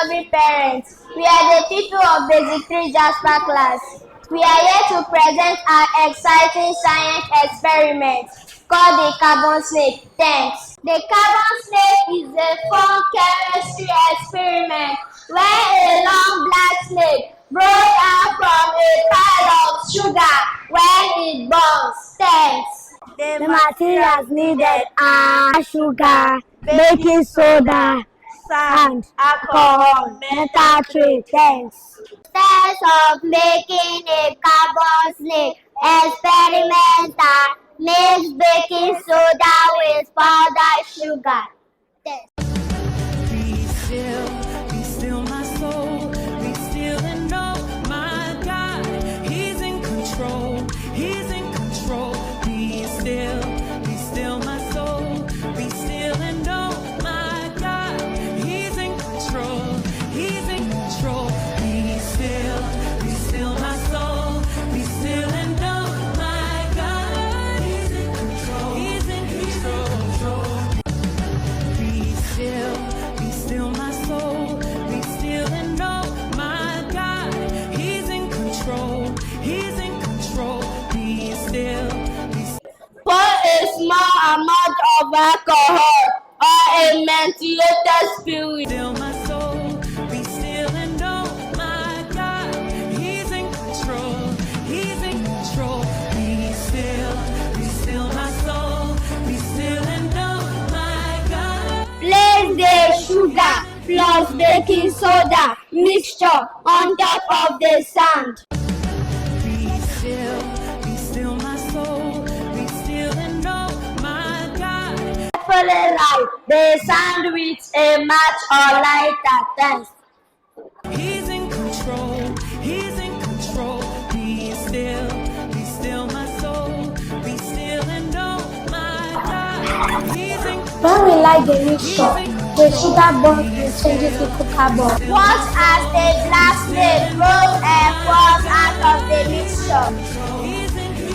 loving parents. We are the people of Basic 3 Jasper class. We are here to present our exciting science experiment called the carbon snake. Thanks. The carbon snake is a fun chemistry experiment where a long black snake broke out from a pile of sugar when it burns. Thanks. The materials needed are sugar, baking soda, sand, alcohol, metal tray. Thanks. Steps of making a carbon snake. Experimenter mix baking soda with powdered sugar. Be still my soul, be still and know my God, He's in control, He's in control. Be still my soul, be still and know my God, He's in control, He's in control. Be still my soul, be still and know my God, He's in control, He's in control. Be still my soul, be still and know my God, He's in control, He's in control. Be still. Pour a small amount of alcohol or a methylated spirit. Still my soul, be still and know my God, He's in control, He's in control. Be still my soul, be still and know my God. Place the sugar plus baking soda mixture on top of the sand. Be still my soul, be still and know my God. Carefully light the sand with a match or lighter. Thanks. He's in control, He's in control. Be still my soul, be still and know my God, He's in control. When we light the mixture, the sugar burns and changes into carbon. Watch as the black snake rolls and falls out of the mixture. He's in control.